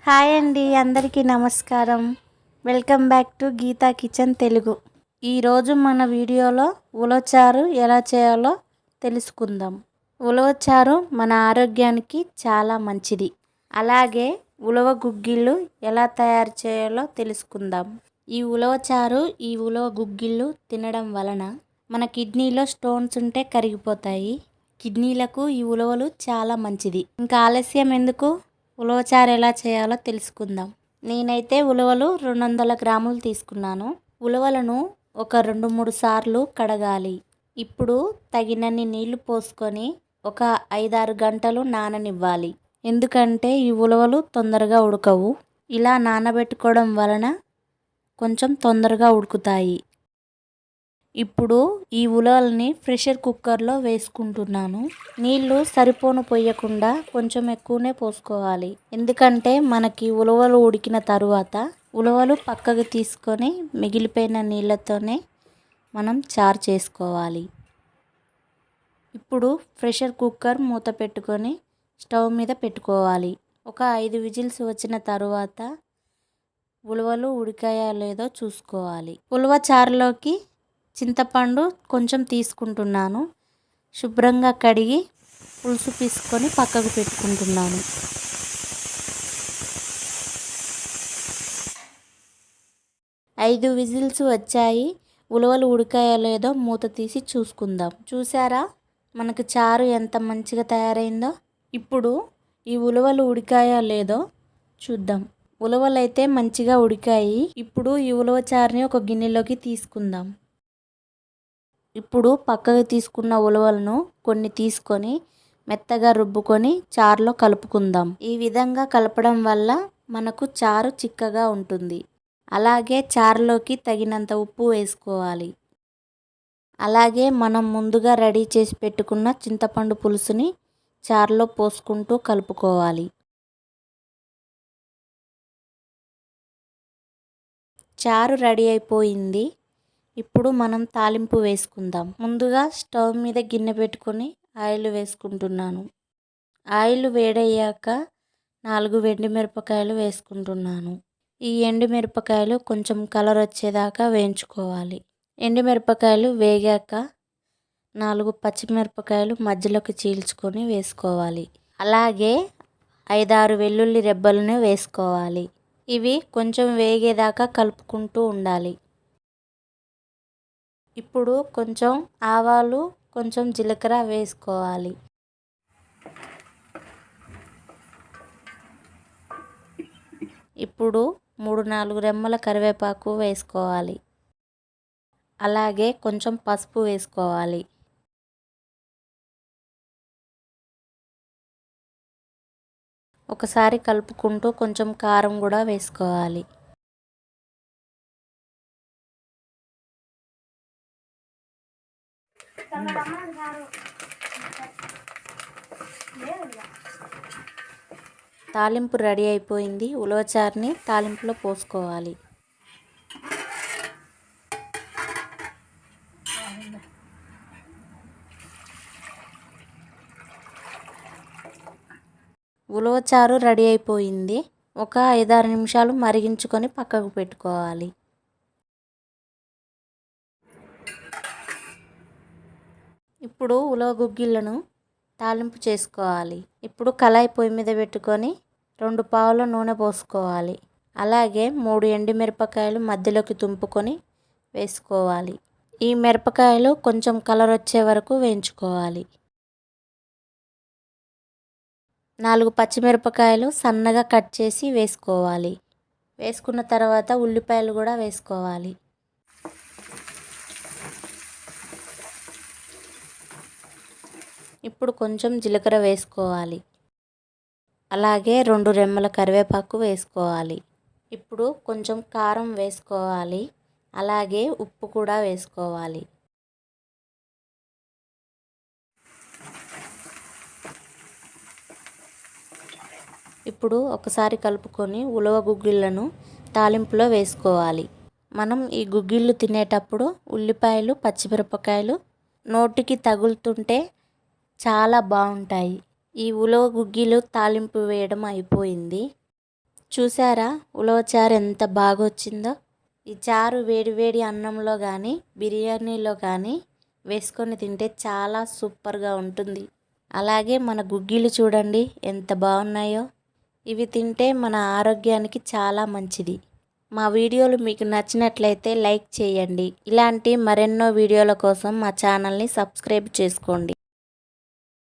Hi అండి, అందరికీ నమస్కారం. Welcome back to Geetha kitchen Telugu. ఈరోజు మన వీడియోలో ఉలవచారు ఎలా చేయాలో తెలుసుకుందాం. ఉలవచారు మన ఆరోగ్యానికి చాలా మంచిది. అలాగే ఉలవ గుగ్గిళ్ళు ఎలా తయారు చేయాలో తెలుసుకుందాం. ఈ ఉలవచారు, ఈ ఉలవ గుగ్గిళ్ళు తినడం వలన మన కిడ్నీలో స్టోన్స్ ఉంటే కరిగిపోతాయి. కిడ్నీలకు ఈ ఉలవలు చాలా మంచిది. ఇంకా ఆలస్యం ఎందుకు, ఉలవచారు ఎలా చేయాలో తెలుసుకుందాం. నేనైతే ఉలవలు 200 గ్రాములు తీసుకున్నాను. ఉలవలను ఒక 2-3 సార్లు కడగాలి. ఇప్పుడు తగినన్ని నీళ్లు పోసుకొని ఒక 5-6 గంటలు నాననివ్వాలి. ఎందుకంటే ఈ ఉలవలు తొందరగా ఉడకవు. ఇలా నానబెట్టుకోవడం వలన కొంచెం తొందరగా ఉడుకుతాయి. ఇప్పుడు ఈ ఉలవల్ని ప్రెషర్ కుక్కర్లో వేసుకుంటున్నాను. నీళ్లు సరిపోను పోయకుండా కొంచెం ఎక్కువనే పోసుకోవాలి. ఎందుకంటే మనకి ఉలవలు ఉడికిన తరువాత ఉలవలు పక్కకు తీసుకొని మిగిలిపోయిన నీళ్ళతోనే మనం చారు చేసుకోవాలి. ఇప్పుడు ప్రెషర్ కుక్కర్ మూత పెట్టుకొని స్టవ్ మీద పెట్టుకోవాలి. ఒక 5 విజిల్స్ వచ్చిన తరువాత ఉలవలు ఉడికాయో లేదో చూసుకోవాలి. ఉలవ చారులోకి చింతపండు కొంచెం తీసుకుంటున్నాను. శుభ్రంగా కడిగి పులుసు తీసుకొని పక్కకు పెట్టుకుంటున్నాను. ఐదు విజిల్స్ వచ్చాయి. ఉలవలు ఉడికాయో లేదో మూత తీసి చూసుకుందాం. చూసారా మనకు చారు ఎంత మంచిగా తయారైందో. ఇప్పుడు ఈ ఉలవలు ఉడికాయో లేదో చూద్దాం. ఉలవలు అయితే మంచిగా ఉడికాయి. ఇప్పుడు ఈ ఉలవ చారుని ఒక గిన్నెలోకి తీసుకుందాం. ఇప్పుడు పక్కకు తీసుకున్న ఉలవలను కొన్ని తీసుకొని మెత్తగా రుబ్బుకొని చారులో కలుపుకుందాం. ఈ విధంగా కలపడం వల్ల మనకు చారు చిక్కగా ఉంటుంది. అలాగే చారులోకి తగినంత ఉప్పు వేసుకోవాలి. అలాగే మనం ముందుగా రెడీ చేసి పెట్టుకున్న చింతపండు పులుసుని చారులో పోసుకుంటూ కలుపుకోవాలి. చారు రెడీ అయిపోయింది. ఇప్పుడు మనం తాలింపు వేసుకుందాం. ముందుగా స్టవ్ మీద గిన్నె పెట్టుకొని ఆయిల్ వేసుకుంటున్నాను. ఆయిల్ వేడయ్యాక 4 ఎండుమిరపకాయలు వేసుకుంటున్నాను. ఈ ఎండుమిరపకాయలు కొంచెం కలర్ వచ్చేదాకా వేయించుకోవాలి. ఎండుమిరపకాయలు వేగాక 4 పచ్చిమిరపకాయలు మధ్యలోకి చీల్చుకొని వేసుకోవాలి. అలాగే 5-6 వెల్లుల్లి రెబ్బలను వేసుకోవాలి. ఇవి కొంచెం వేగేదాకా కలుపుకుంటూ ఉండాలి. ఇప్పుడు కొంచెం ఆవాలు, కొంచెం జీలకర్ర వేసుకోవాలి. ఇప్పుడు 3-4 రెమ్మల కరివేపాకు వేసుకోవాలి. అలాగే కొంచెం పసుపు వేసుకోవాలి. ఒకసారి కలుపుకుంటూ కొంచెం కారం కూడా వేసుకోవాలి. తాలింపు రెడీ అయిపోయింది. ఉలవచారుని తాలింపులో పోసుకోవాలి. ఉలవచారు రెడీ అయిపోయింది. ఒక 5-6 నిమిషాలు మరిగించుకొని పక్కకు పెట్టుకోవాలి. ఇప్పుడు ఉలవ గుగ్గిళ్ళను తాలింపు చేసుకోవాలి. ఇప్పుడు కళాయి పొయ్యి మీద పెట్టుకొని 2 పావుల నూనె పోసుకోవాలి. అలాగే 3 ఎండుమిరపకాయలు మధ్యలోకి తుంపుకొని వేసుకోవాలి. ఈ మిరపకాయలు కొంచెం కలర్ వచ్చే వరకు వేయించుకోవాలి. 4 పచ్చిమిరపకాయలు సన్నగా కట్ చేసి వేసుకోవాలి. వేసుకున్న తర్వాత ఉల్లిపాయలు కూడా వేసుకోవాలి. ఇప్పుడు కొంచెం జీలకర్ర వేసుకోవాలి. అలాగే 2 రెమ్మల కరివేపాకు వేసుకోవాలి. ఇప్పుడు కొంచెం కారం వేసుకోవాలి. అలాగే ఉప్పు కూడా వేసుకోవాలి. ఇప్పుడు ఒకసారి కలుపుకొని ఉలవ గుగ్గిళ్ళను తాలింపులో వేసుకోవాలి. మనం ఈ గుగ్గిళ్ళు తినేటప్పుడు ఉల్లిపాయలు, పచ్చిమిరపకాయలు నోటికి తగులుతుంటే చాలా బాగుంటాయి. ఈ ఉలవ గుగ్గిలు తాలింపు వేయడం అయిపోయింది. చూసారా ఉలవచారు ఎంత బాగా వచ్చిందో. ఈ చారు వేడి వేడి అన్నంలో కానీ బిర్యానీలో కానీ వేసుకొని తింటే చాలా సూపర్గా ఉంటుంది. అలాగే మన గుగ్గిళ్ళు చూడండి ఎంత బాగున్నాయో. ఇవి తింటే మన ఆరోగ్యానికి చాలా మంచిది. మా వీడియోలు మీకు నచ్చినట్లయితే లైక్ చేయండి. ఇలాంటి మరెన్నో వీడియోల కోసం మా ఛానల్ని సబ్స్క్రైబ్ చేసుకోండి.